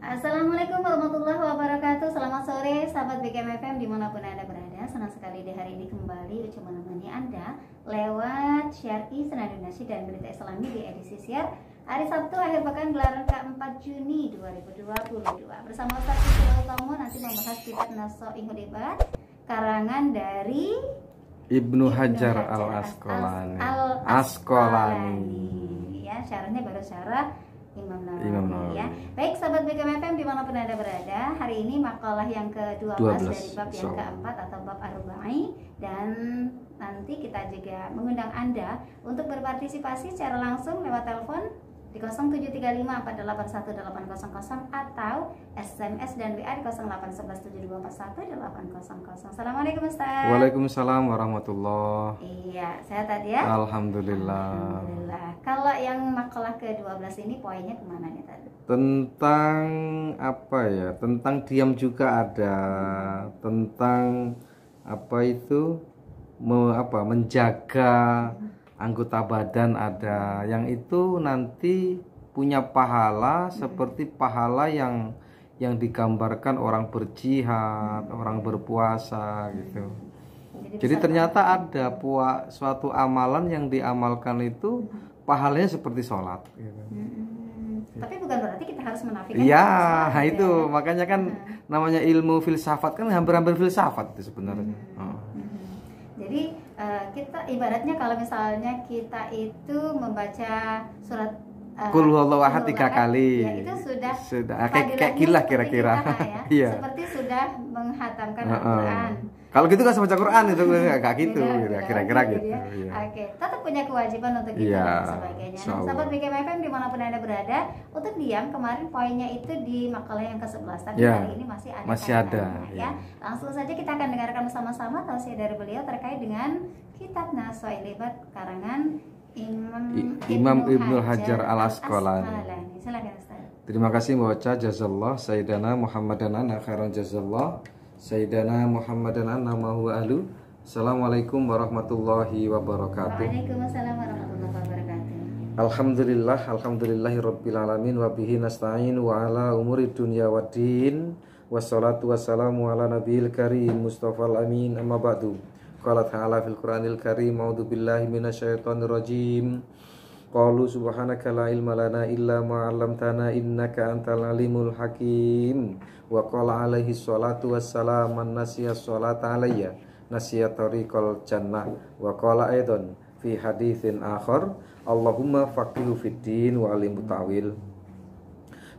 Assalamualaikum warahmatullahi wabarakatuh. Selamat sore sahabat BKM FM dimanapun Anda berada. Senang sekali di hari ini kembali Ucu menemani Anda lewat Syar'i Senandung Nasyid dan Berita Islami di edisi siar hari Sabtu akhir pekan gelaran ke-4 Juni 2022. Bersama Ustaz Fitri Utomo nanti membahas kitab Nasoihul Hudebat karangan dari Ibnu Hajar Al-Asqalani. Ya, syarahnya baru syarah Imam Imam Nawawi Nawawi. ya. Baik sahabat BKM FM dimanapun Anda berada, hari ini makalah yang ke-12 dari bab yang keempat atau bab Ar-Rubai, dan nanti kita juga mengundang Anda untuk berpartisipasi secara langsung lewat telepon di 0735481800 atau SMS dan WA di 08117241 Assalamualaikum Ustaz. Waalaikumsalam warahmatullahi. Iya, sehat tadi ya? Alhamdulillah. Alhamdulillah. Kalau yang makalah ke-12 ini poinnya kemana nih tadi? Tentang apa ya? Tentang diam juga ada. Tentang apa itu? Menjaga anggota badan ada. Yang itu nanti punya pahala seperti pahala yang digambarkan orang berjihad, orang berpuasa gitu. Jadi ternyata ada suatu amalan yang diamalkan itu pahalanya seperti sholat gitu. Tapi bukan berarti kita harus menafikan. Iya, itu ya. Makanya kan namanya ilmu filsafat kan hampir-hampir filsafat itu sebenarnya. Jadi kita ibaratnya kalau misalnya kita itu membaca surat Qul huwallahu ahad 3 kali. Ya, itu sudah kayak kilah kira-kira. Ya. Seperti sudah menghatamkan Al-Qur'an. Kalau gitu kan baca Quran itu enggak gitu, kira-kira gitu. Ya. Iya. Oke, tetap punya kewajiban untuk itu dan sebagainya. Nah, sahabat BKM FM dimanapun Anda berada, untuk diam kemarin poinnya itu di makalah yang ke-11, tapi hari ini masih ada. Ya. Langsung saja kita akan dengarkan bersama-sama tausiah dari beliau terkait dengan kitab Nasoihul Hudebat karangan Imam Ibnu Hajar Al-Asqalani. Silakan Ustaz. Terima kasih baca jazallah Sayyidana Muhammadan anna khairan jazallah Sayyidana Muhammadan anna ma huwa ahlu. Assalamualaikum warahmatullahi wabarakatuh. Waalaikumsalam warahmatullahi wabarakatuh. Alhamdulillahirabbil alamin wa bihi nasta'in wa ala umuri dunya waddin. Wassalatu wassalamu ala nabiyil karim Mustafal amin amma ba'du. Qala ta'ala fil Qur'anil Karim a'udzu billahi minasyaitonir rajim. Qalu subhanaka la ilma lana illa ma 'allamtana innaka antal alimul hakim. Wa qala alaihi sholatu wassalam man nasiya sholata alayya nasiya tariqal jannah. Wa qala aidan fi haditsin akhar Allahumma faqihu fid din wa alim tawil.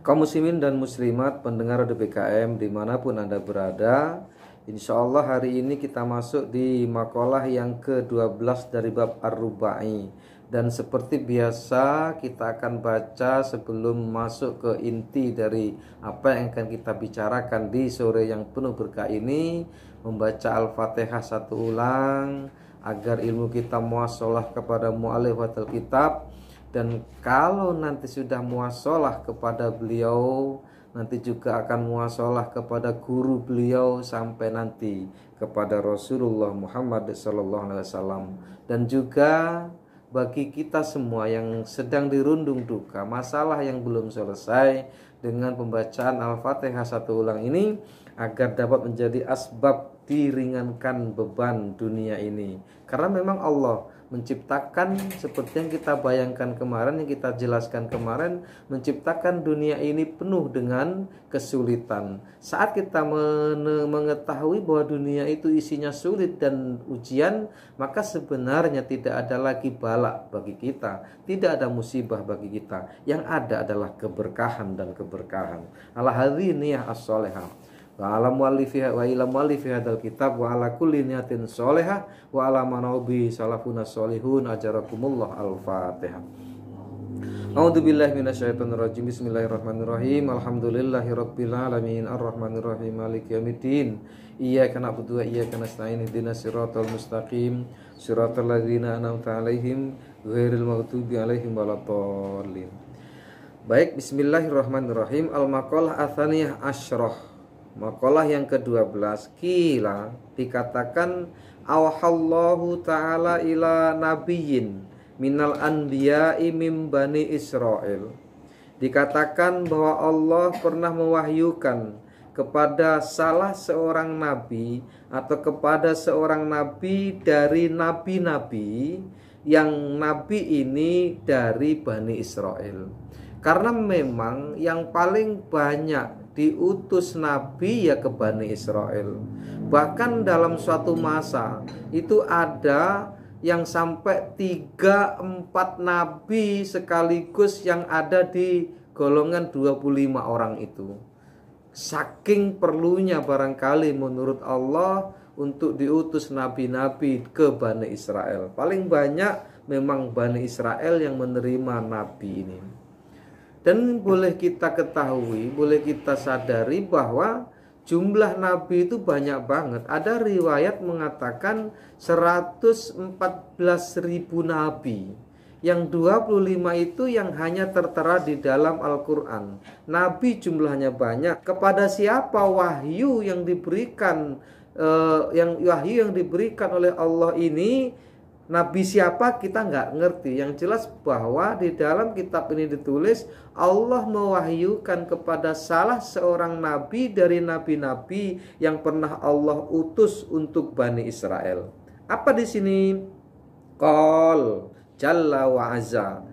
Kaum muslimin dan muslimat pendengar BKM dimanapun Anda berada, insya Allah hari ini kita masuk di makalah yang ke-12 dari bab Ar-Rubai. Dan seperti biasa kita akan baca sebelum masuk ke inti dari apa yang akan kita bicarakan di sore yang penuh berkah ini, membaca Al-Fatihah satu ulang agar ilmu kita muassalah kepada mu'allifatul kitab. Dan kalau nanti sudah muassalah kepada beliau, nanti juga akan muassalah kepada guru beliau sampai nanti kepada Rasulullah Muhammad SAW. Dan juga bagi kita semua yang sedang dirundung duka, masalah yang belum selesai, dengan pembacaan Al-Fatihah satu ulang ini agar dapat menjadi asbab diringankan beban dunia ini. Karena memang Allah menciptakan seperti yang kita bayangkan kemarin, yang kita jelaskan kemarin, menciptakan dunia ini penuh dengan kesulitan. Saat kita mengetahui bahwa dunia itu isinya sulit dan ujian, maka sebenarnya tidak ada lagi balak bagi kita, tidak ada musibah bagi kita. Yang ada adalah keberkahan dan keberkahan. Ala hadziniyah as-sholihah. Wa ala muallifiha wa ila muallifi hadzal kitab wa ala kulli niyatin sholihah wa ala manabi salafuna sholihun ajarakumullah. Al-Fatihah. A'udzu billahi minasyaitonir rajim. Bismillahirrahmanirrahim. Alhamdulillahirabbil alamin arrahmanir rahim maliki yaumiddin. Iyyaka na'budu wa iyyaka nasta'in ihdinas siratal mustaqim siratal ladzina an'amta 'alaihim ghairil maghdubi 'alaihim waladdallin. Baik, bismillahirrahmanirrahim. Al-maqalah atsaniyah asyrah. Makalah yang ke-12, kila dikatakan awahallahu ta'ala ila nabiyyin minal anbiya'i min bani Israel Dikatakan bahwa Allah pernah mewahyukan kepada salah seorang nabi atau kepada seorang nabi dari nabi-nabi, yang nabi ini dari Bani Israel. Karena memang yang paling banyak diutus nabi ya ke Bani Israel. Bahkan dalam suatu masa itu ada yang sampai 3-4 nabi sekaligus yang ada di golongan 25 orang itu. Saking perlunya barangkali menurut Allah untuk diutus nabi-nabi ke Bani Israel. Paling banyak memang Bani Israel yang menerima nabi ini. Dan boleh kita ketahui, boleh kita sadari bahwa jumlah nabi itu banyak banget. Ada riwayat mengatakan 114.000 nabi. Yang 25 itu yang hanya tertera di dalam Al-Quran. Nabi jumlahnya banyak. Kepada siapa wahyu yang diberikan, wahyu yang diberikan oleh Allah ini, nabi siapa kita nggak ngerti. Yang jelas bahwa di dalam kitab ini ditulis Allah mewahyukan kepada salah seorang nabi dari nabi-nabi yang pernah Allah utus untuk Bani Israel. Apa di sini? Qol Jalla wa Azza.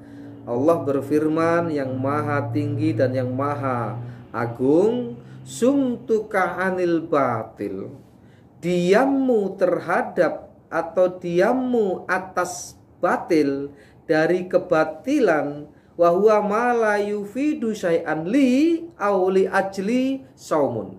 Allah berfirman yang maha tinggi dan yang maha agung, sumtuka anil batil. Diammu terhadap atau diammu atas batil dari kebatilan, wa huwa ma la yufidu syai'an li aw li ajli saumun.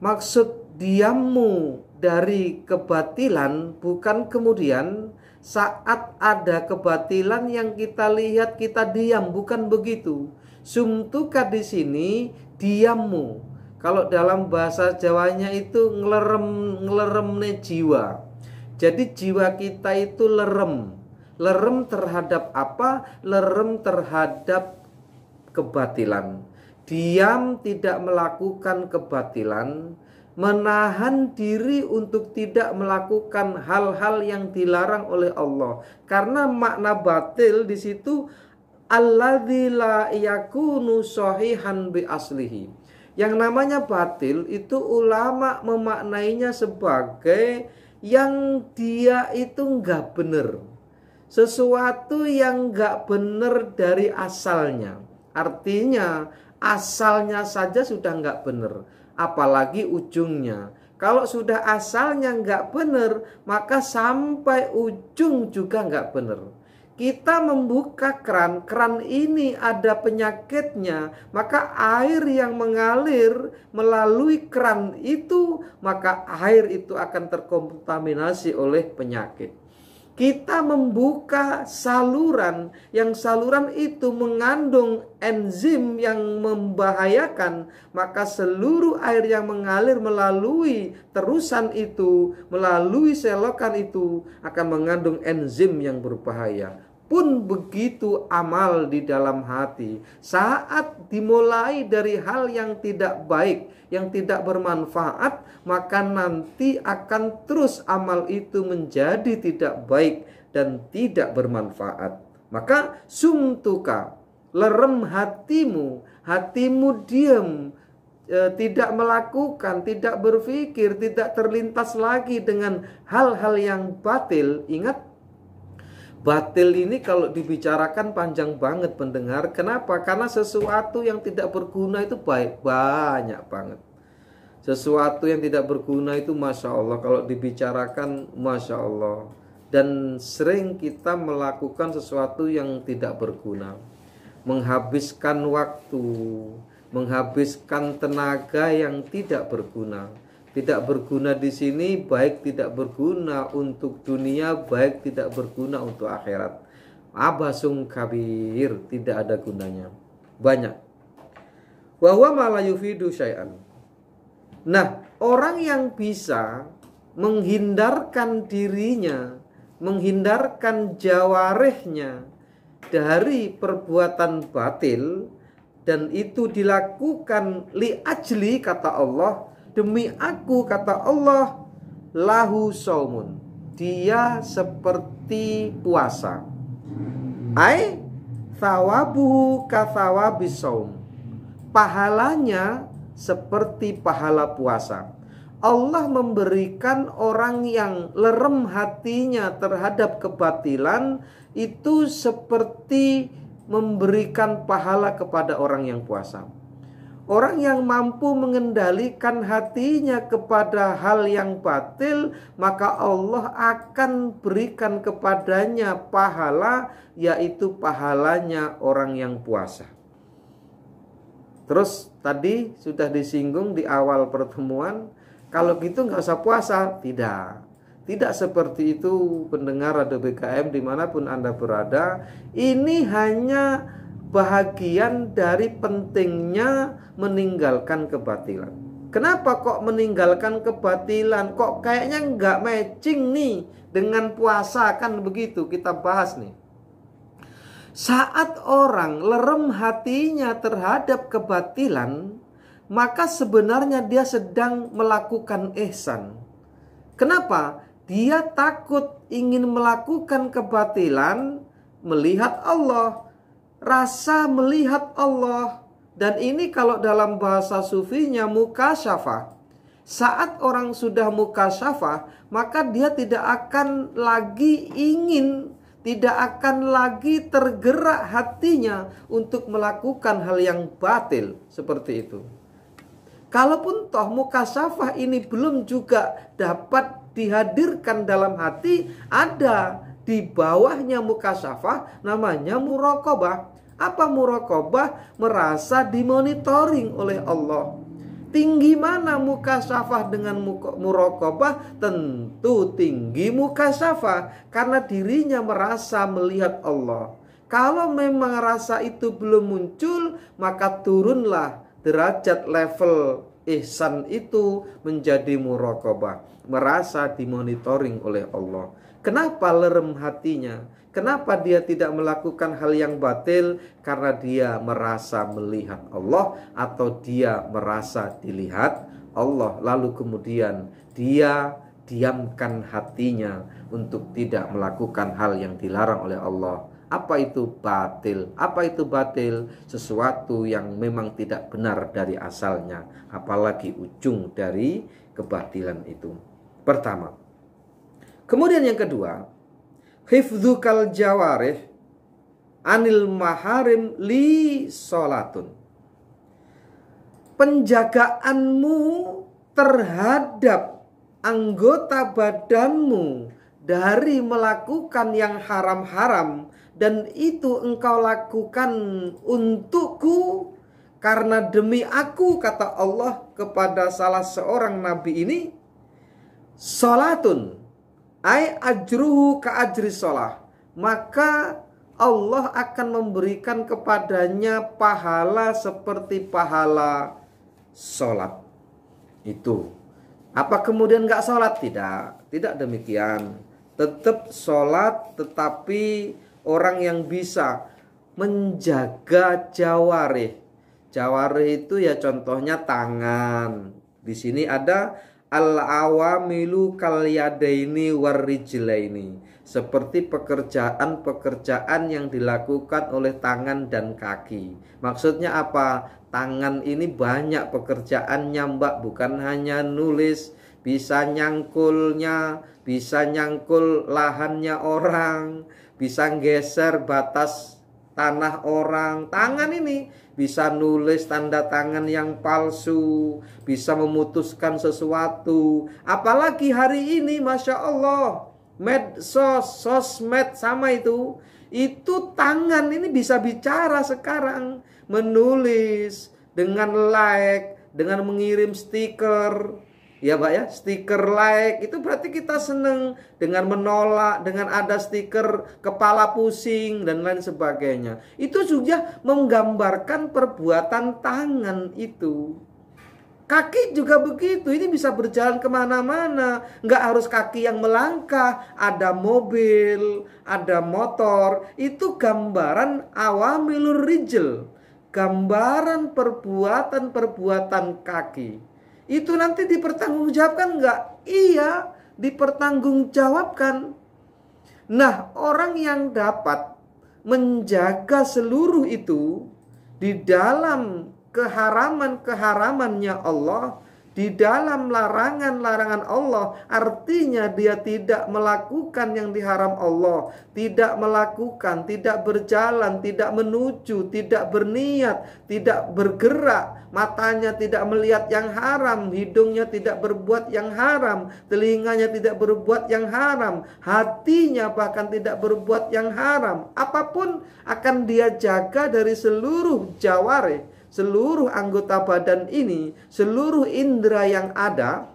Maksud diammu dari kebatilan bukan kemudian saat ada kebatilan yang kita lihat kita diam, bukan begitu. Sumtuka di sini diammu. Kalau dalam bahasa Jawanya itu ngeleremne jiwa. Jadi jiwa kita itu lerem. Lerem terhadap apa? Lerem terhadap kebatilan. Diam, tidak melakukan kebatilan, menahan diri untuk tidak melakukan hal-hal yang dilarang oleh Allah. Karena makna batil di situ alladzi la yakunu sahihan bi aslihi. Yang namanya batil itu ulama memaknainya sebagai yang dia itu enggak benar. Sesuatu yang enggak benar dari asalnya. Artinya asalnya saja sudah enggak benar, apalagi ujungnya. Kalau sudah asalnya nggak benar, maka sampai ujung juga nggak benar. Kita membuka keran, keran ini ada penyakitnya, maka air yang mengalir melalui keran itu, maka air itu akan terkontaminasi oleh penyakit. Kita membuka saluran, yang saluran itu mengandung enzim yang membahayakan, maka seluruh air yang mengalir melalui terusan itu, melalui selokan itu akan mengandung enzim yang berbahaya. Pun begitu amal di dalam hati. Saat dimulai dari hal yang tidak baik, yang tidak bermanfaat, maka nanti akan terus amal itu menjadi tidak baik dan tidak bermanfaat. Maka sumtuka, lerem hatimu, hatimu diam, tidak melakukan, tidak berpikir, tidak terlintas lagi dengan hal-hal yang batil. Ingat, batil ini kalau dibicarakan panjang banget pendengar. Kenapa? Karena sesuatu yang tidak berguna itu banyak banget. Sesuatu yang tidak berguna itu Masya Allah, kalau dibicarakan Masya Allah. Dan sering kita melakukan sesuatu yang tidak berguna, menghabiskan waktu, menghabiskan tenaga yang tidak berguna. Tidak berguna di sini baik tidak berguna untuk dunia, baik tidak berguna untuk akhirat. Abasung kabir, tidak ada gunanya. Banyak. Wa huwa ma la yufidu syai'an. Nah, orang yang bisa menghindarkan dirinya, menghindarkan jawarihnya dari perbuatan batil, dan itu dilakukan li ajli, kata Allah, demi aku, kata Allah, lahu saumun, dia seperti puasa. Ai thawabuhu kathawabis shaum. Pahalanya seperti pahala puasa. Allah memberikan orang yang lerem hatinya terhadap kebatilan itu seperti memberikan pahala kepada orang yang puasa. Orang yang mampu mengendalikan hatinya kepada hal yang batil, maka Allah akan berikan kepadanya pahala, yaitu pahalanya orang yang puasa. Terus tadi sudah disinggung di awal pertemuan, kalau gitu nggak usah puasa. Tidak seperti itu pendengar Radio BKM dimanapun Anda berada. Ini hanya bahagian dari pentingnya meninggalkan kebatilan. Kenapa kok meninggalkan kebatilan? Kok kayaknya nggak matching nih dengan puasa, kan begitu kita bahas nih. Saat orang lerem hatinya terhadap kebatilan, maka sebenarnya dia sedang melakukan ihsan. Kenapa? Dia takut ingin melakukan kebatilan, melihat Allah, rasa melihat Allah. Dan ini kalau dalam bahasa sufinya mukasyafah. Saat orang sudah mukasyafah, maka dia tidak akan lagi ingin, tidak akan lagi tergerak hatinya untuk melakukan hal yang batil seperti itu. Kalaupun toh mukasyafah ini belum juga dapat dihadirkan dalam hati, ada di bawahnya mukasyafah namanya muraqabah. Apa muraqabah? Merasa dimonitoring oleh Allah. Tinggi mana mukasyafah dengan muraqabah? Tentu tinggi mukasyafah, karena dirinya merasa melihat Allah. Kalau memang rasa itu belum muncul, maka turunlah derajat level ihsan itu menjadi muraqabah, merasa dimonitoring oleh Allah. Kenapa lerem hatinya? Kenapa dia tidak melakukan hal yang batil? Karena dia merasa melihat Allah atau dia merasa dilihat Allah. Lalu kemudian dia diamkan hatinya untuk tidak melakukan hal yang dilarang oleh Allah. Apa itu batil? Apa itu batil? Sesuatu yang memang tidak benar dari asalnya, apalagi ujung dari kebatilan itu. Pertama. Kemudian yang kedua, hifdzukal jawarih anil maharim li sholatun. Penjagaanmu terhadap anggota badanmu dari melakukan yang haram-haram, dan itu engkau lakukan untukku karena demi aku, kata Allah kepada salah seorang nabi ini, sholatun ai ajruhu ka ajri sholah, maka Allah akan memberikan kepadanya pahala seperti pahala sholat itu. Apa kemudian gak sholat? Tidak demikian. Tetap sholat, tetapi orang yang bisa menjaga jawarih. Jawarih itu ya contohnya tangan. Di sini ada al-awamilu kal yadaini warrijlaini, seperti pekerjaan-pekerjaan yang dilakukan oleh tangan dan kaki. Maksudnya apa? Tangan ini banyak pekerjaannya, Mbak, bukan hanya nulis, bisa nyangkulnya, bisa nyangkul lahannya orang, bisa geser batas tanah orang. Tangan ini bisa nulis tanda tangan yang palsu, bisa memutuskan sesuatu. Apalagi hari ini, Masya Allah, medsos, sosmed sama itu tangan ini bisa bicara sekarang, menulis dengan like, dengan mengirim stiker. Ya Pak ya, stiker like itu berarti kita seneng. Dengan menolak, dengan ada stiker kepala pusing dan lain sebagainya. Itu juga menggambarkan perbuatan tangan itu. Kaki juga begitu, ini bisa berjalan kemana-mana. Nggak harus kaki yang melangkah, ada mobil, ada motor. Itu gambaran awamilur rijl, gambaran perbuatan-perbuatan kaki. Itu nanti dipertanggungjawabkan nggak? Iya, dipertanggungjawabkan. Nah, orang yang dapat menjaga seluruh itu di dalam keharaman-keharamannya Allah, di dalam larangan-larangan Allah, artinya dia tidak melakukan yang diharam Allah, tidak melakukan, tidak berjalan, tidak menuju, tidak berniat, tidak bergerak, matanya tidak melihat yang haram, hidungnya tidak berbuat yang haram, telinganya tidak berbuat yang haram, hatinya bahkan tidak berbuat yang haram. Apapun akan dia jaga dari seluruh jawarih, seluruh anggota badan ini, seluruh indera yang ada.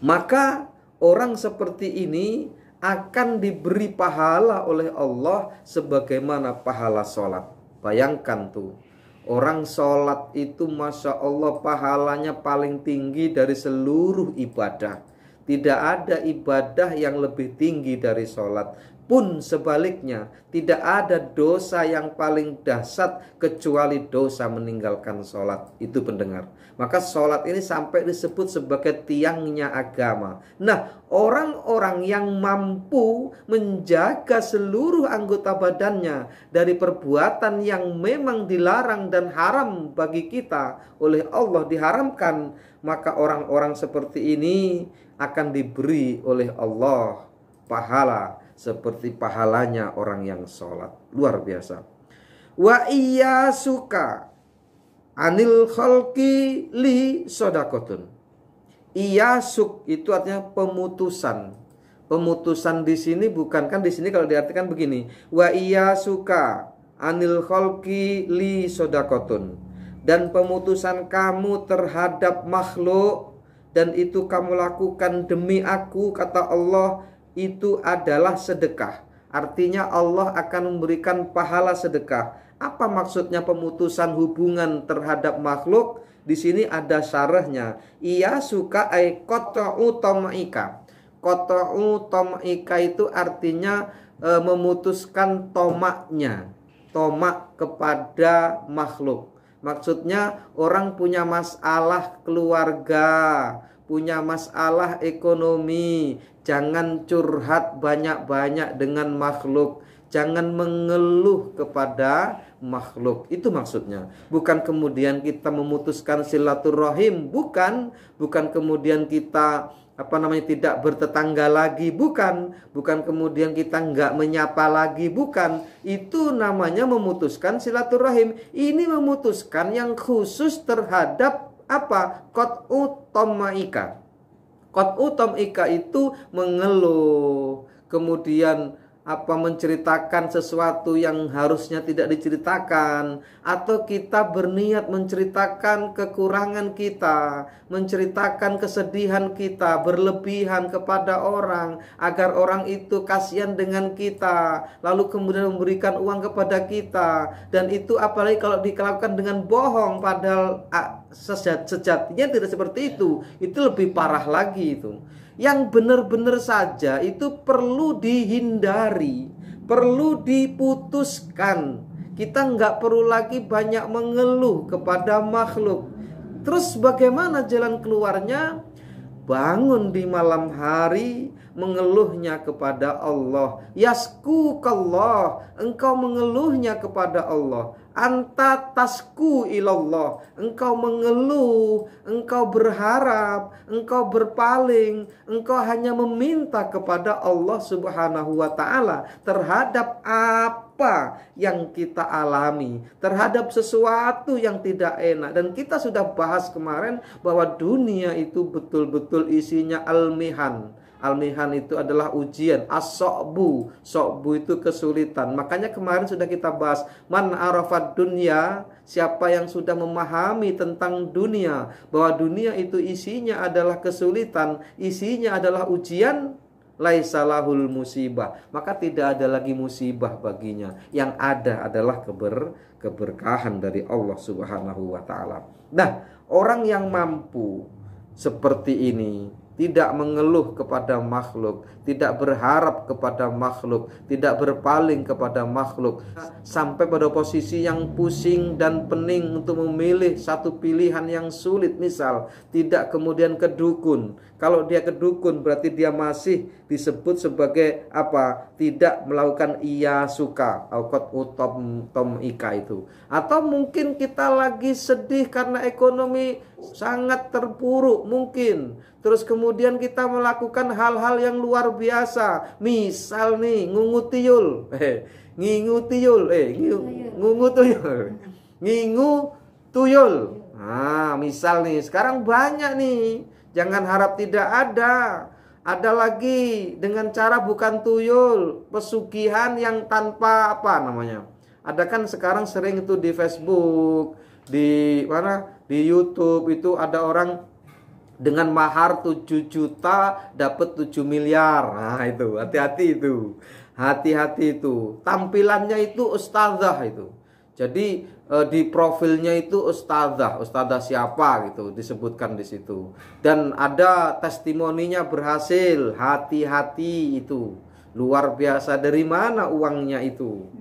Maka orang seperti ini akan diberi pahala oleh Allah sebagaimana pahala sholat. Bayangkan tuh, orang sholat itu Masya Allah pahalanya paling tinggi dari seluruh ibadah. Tidak ada ibadah yang lebih tinggi dari sholat. Pun sebaliknya, tidak ada dosa yang paling dahsyat kecuali dosa meninggalkan sholat. Itu pendengar. Maka sholat ini sampai disebut sebagai tiangnya agama. Nah, orang-orang yang mampu menjaga seluruh anggota badannya dari perbuatan yang memang dilarang dan haram bagi kita oleh Allah, diharamkan, maka orang-orang seperti ini akan diberi oleh Allah pahala seperti pahalanya orang yang sholat. Luar biasa. Wa iya suka anil khalqi li sodakotun. Iyasuk itu artinya pemutusan. Pemutusan di sini bukan, kan di sini kalau diartikan begini, wa iyasuka anil khalqi li sodakotun. Dan pemutusan kamu terhadap makhluk, dan itu kamu lakukan demi aku, kata Allah, itu adalah sedekah. Artinya Allah akan memberikan pahala sedekah. Apa maksudnya pemutusan hubungan terhadap makhluk? Di sini ada syarahnya. Ia suka ay qata'u tama'ika. Qata'u tama'ika itu artinya memutuskan tomaknya, tomak kepada makhluk. Maksudnya orang punya masalah keluarga, punya masalah ekonomi, jangan curhat banyak-banyak dengan makhluk. Jangan mengeluh kepada makhluk. Itu maksudnya. Bukan kemudian kita memutuskan silaturahim, bukan. Bukan kemudian kita tidak bertetangga lagi, bukan. Bukan kemudian kita nggak menyapa lagi, bukan. Itu namanya memutuskan silaturahim. Ini memutuskan yang khusus terhadap apa? Qat'u tama'ika. Qat'u tama'ika itu mengeluh, kemudian menceritakan sesuatu yang harusnya tidak diceritakan, atau kita berniat menceritakan kekurangan kita, menceritakan kesedihan kita berlebihan kepada orang agar orang itu kasihan dengan kita, lalu kemudian memberikan uang kepada kita. Dan itu apalagi kalau dilakukan dengan bohong, padahal sejatinya tidak seperti itu lebih parah lagi. Itu yang benar-benar saja itu perlu dihindari, perlu diputuskan. Kita nggak perlu lagi banyak mengeluh kepada makhluk. Terus bagaimana jalan keluarnya? Bangun di malam hari, mengeluhnya kepada Allah. Yaskukallah, engkau mengeluhnya kepada Allah. Anta tasku ilallah, engkau mengeluh, engkau berharap, engkau berpaling, engkau hanya meminta kepada Allah Subhanahu wa ta'ala terhadap apa yang kita alami, terhadap sesuatu yang tidak enak. Dan kita sudah bahas kemarin bahwa dunia itu betul-betul isinya al-mihan. Al-mihan itu adalah ujian. As-so'bu, so'bu itu kesulitan. Makanya kemarin sudah kita bahas, man arafat dunya, siapa yang sudah memahami tentang dunia, bahwa dunia itu isinya adalah kesulitan, isinya adalah ujian, laisa lahul musibah, maka tidak ada lagi musibah baginya. Yang ada adalah keberkahan dari Allah Subhanahu wa ta'ala. Nah, orang yang mampu seperti ini, tidak mengeluh kepada makhluk, tidak berharap kepada makhluk, tidak berpaling kepada makhluk, sampai pada posisi yang pusing dan pening untuk memilih satu pilihan yang sulit. Misal, tidak kemudian ke dukun. Kalau dia ke dukun berarti dia masih disebut sebagai apa? Tidak melakukan iya suka aukot utom tom ika itu. Atau mungkin kita lagi sedih karena ekonomi sangat terpuruk mungkin. Terus kemudian kita melakukan hal-hal yang luar biasa. Misal nih ngungu tuyul. Ngingu tuyul. Ngungu tuyul. Ngingu tuyul. Nah, misal nih, sekarang banyak nih. Jangan harap tidak ada. Ada lagi dengan cara bukan tuyul, pesugihan yang tanpa apa namanya. Ada kan sekarang sering itu di Facebook, di mana? Di YouTube itu ada orang dengan mahar 7 juta dapat 7 miliar. Nah, itu hati-hati itu. Hati-hati itu. Tampilannya itu ustazah itu. Jadi di profilnya itu ustazah siapa gitu disebutkan di situ. Dan ada testimoninya berhasil, hati-hati itu. Luar biasa, dari mana uangnya itu?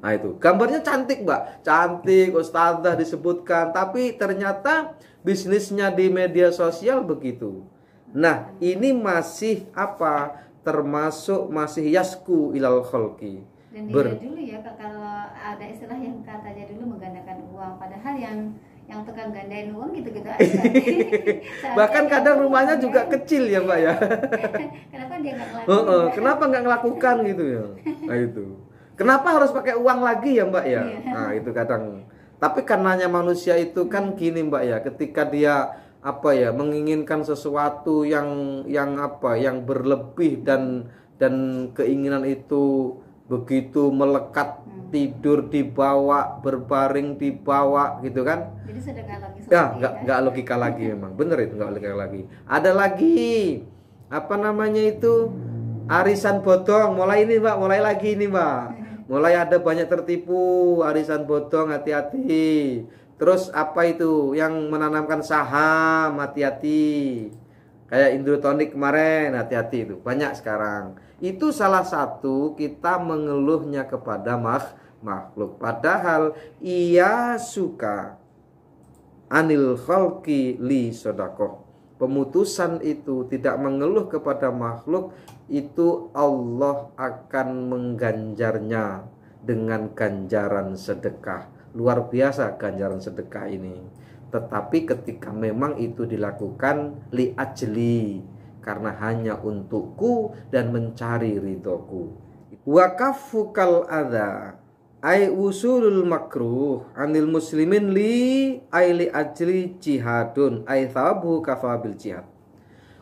Nah itu, gambarnya cantik Mbak, cantik, ustazah disebutkan, tapi ternyata bisnisnya di media sosial begitu. Nah ini masih apa? Termasuk masih yasku ilal kholqi. Dan dia dulu ya, kalau ada istilah yang katanya dulu menggandakan uang, padahal yang tukang gandain uang gitu-gitu aja. Bahkan kadang rumahnya juga kecil ya Mbak ya. Kenapa dia nggak ngelakukan? Kenapa nggak ngelakukan gitu ya? Nah itu. Kenapa harus pakai uang lagi ya Mbak ya? Nah itu kadang. Tapi karenanya manusia itu kan gini Mbak ya, ketika dia apa ya menginginkan sesuatu yang apa yang berlebih dan keinginan itu begitu melekat, tidur dibawa, berbaring dibawa gitu kan. Jadi sudah nggak logis ya nggak logika lagi memang, bener itu nggak logika lagi. Ada lagi apa namanya itu arisan bodong, mulai ini Mbak, mulai lagi ini Mbak, mulai ada banyak tertipu arisan bodong, hati-hati. Terus apa itu yang menanamkan saham, hati-hati. Kayak Indrotonik kemarin, hati-hati itu banyak sekarang. Itu salah satu kita mengeluhnya kepada makhluk. Padahal ia suka anil khalqi li sodakoh. Pemutusan itu tidak mengeluh kepada makhluk, itu Allah akan mengganjarnya dengan ganjaran sedekah. Luar biasa ganjaran sedekah ini. Tetapi ketika memang itu dilakukan li ajli, karena hanya untukku dan mencari ridhoku. Wa kafukal adha ay usulul makruh anil muslimin li ay li ajli jihadun ay thawabu kafabil jihad.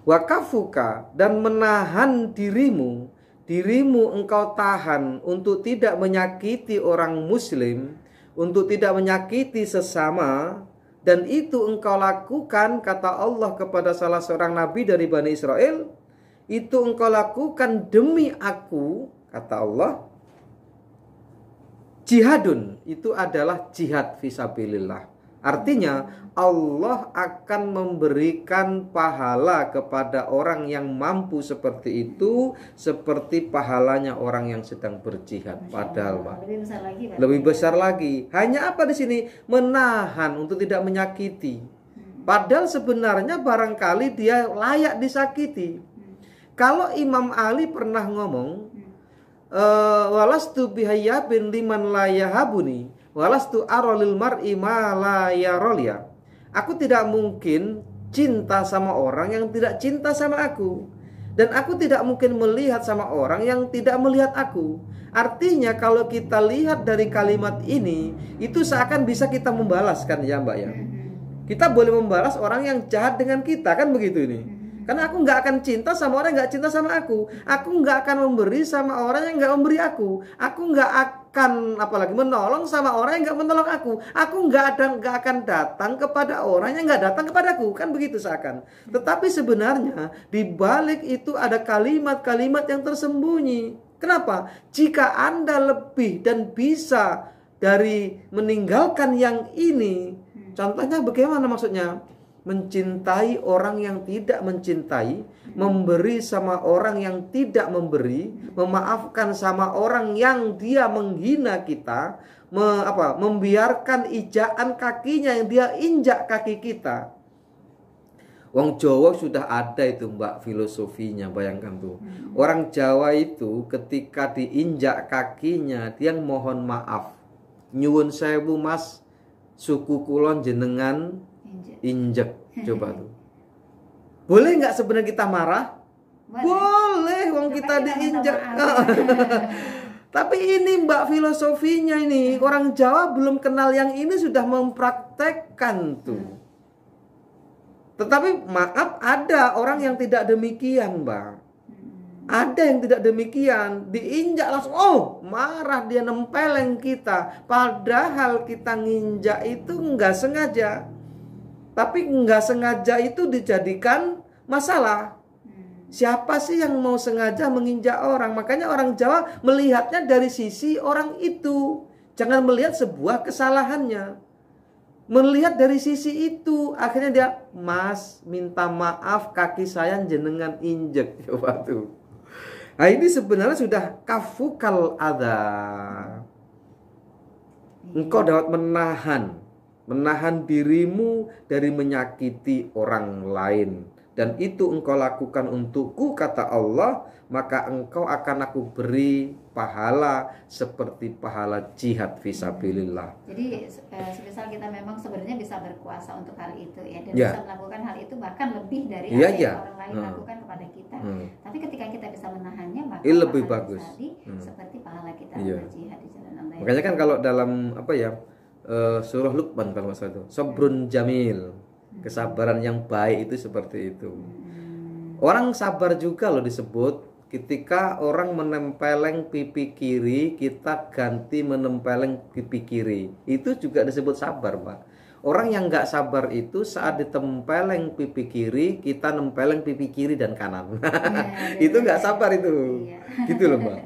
Wa kafuka, dan menahan dirimu engkau tahan untuk tidak menyakiti orang muslim, untuk tidak menyakiti sesama. Dan itu engkau lakukan, kata Allah kepada salah seorang nabi dari Bani Israel, itu engkau lakukan demi aku, kata Allah. Jihadun, itu adalah jihad fisabilillah. Artinya Allah akan memberikan pahala kepada orang yang mampu seperti itu, seperti pahalanya orang yang sedang berjihad. Padahal Pak, lebih besar lagi, Pak. Lebih besar lagi. Hanya apa di sini? Menahan untuk tidak menyakiti. Padahal sebenarnya barangkali dia layak disakiti. Kalau Imam Ali pernah ngomong, walastu bihayyabin liman la yahabuni, walastu arolil mar'i ma la yaroliya. Aku tidak mungkin cinta sama orang yang tidak cinta sama aku, dan aku tidak mungkin melihat sama orang yang tidak melihat aku. Artinya kalau kita lihat dari kalimat ini, itu seakan bisa kita membalaskan ya Mbak ya. Kita boleh membalas orang yang jahat dengan kita, kan begitu ini. Karena aku nggak akan cinta sama orang yang nggak cinta sama aku. Aku nggak akan memberi sama orang yang nggak memberi aku. Aku nggak akan apalagi menolong sama orang yang nggak menolong aku. Aku nggak akan datang kepada orang yang nggak datang kepadaku. Kan begitu seakan. Tetapi sebenarnya di balik itu ada kalimat-kalimat yang tersembunyi. Kenapa? Jika Anda lebih dan bisa dari meninggalkan yang ini, contohnya bagaimana maksudnya? Mencintai orang yang tidak mencintai, memberi sama orang yang tidak memberi, memaafkan sama orang yang dia menghina kita, membiarkan ijaan kakinya yang dia injak kaki kita. Wong Jawa sudah ada itu Mbak filosofinya, bayangkan tuh. Orang Jawa itu ketika diinjak kakinya dia mohon maaf. Nyuwun sewu Mas, suku kulon jenengan injek. Coba tuh. Boleh nggak sebenarnya kita marah? Boleh, wong kita diinjak. Tapi ini Mbak filosofinya ini. Orang Jawa belum kenal yang ini sudah mempraktekkan tuh. Tetapi maaf, ada orang yang tidak demikian, Mbak. Ada yang tidak demikian. Diinjak langsung, oh marah, dia nempeleng kita. Padahal kita nginjak itu nggak sengaja. Tapi nggak sengaja itu dijadikan masalah. Siapa sih yang mau sengaja menginjak orang? Makanya orang Jawa melihatnya dari sisi orang itu. Jangan melihat sebuah kesalahannya. Melihat dari sisi itu. Akhirnya dia, Mas, minta maaf kaki saya jenengan injek. Coba tuh. Nah ini sebenarnya sudah kafukal adha. Engkau dapat menahan dirimu dari menyakiti orang lain. Dan itu engkau lakukan untukku, kata Allah, maka engkau akan aku beri pahala seperti pahala jihad fisabilillah. Jadi semisal kita memang sebenarnya bisa berkuasa untuk hal itu ya, dan bisa melakukan hal itu bahkan lebih dari apa yang orang lain lakukan kepada kita. Tapi ketika kita bisa menahannya, maka lebih bagus. Seperti pahala kita berjihad di jalan Allah. Makanya kan kalau dalam surah Luqman kalau masalah itu, sabrun jamil. Kesabaran yang baik itu seperti itu. Orang sabar juga loh disebut ketika orang menempeleng pipi kiri, kita ganti menempeleng pipi kiri. Itu juga disebut sabar, Pak. Orang yang nggak sabar itu saat ditempeleng pipi kiri, kita nempeleng pipi kiri dan kanan. Itu nggak sabar itu. Gitu loh, Mbak.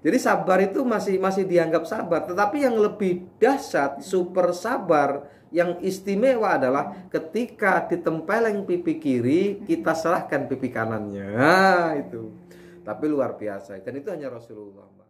Jadi sabar itu masih dianggap sabar. Tetapi yang lebih dahsyat, super sabar, yang istimewa adalah ketika ditempeleng pipi kiri, kita serahkan pipi kanannya. Nah, itu. Tapi luar biasa. Dan itu hanya Rasulullah, Mbak.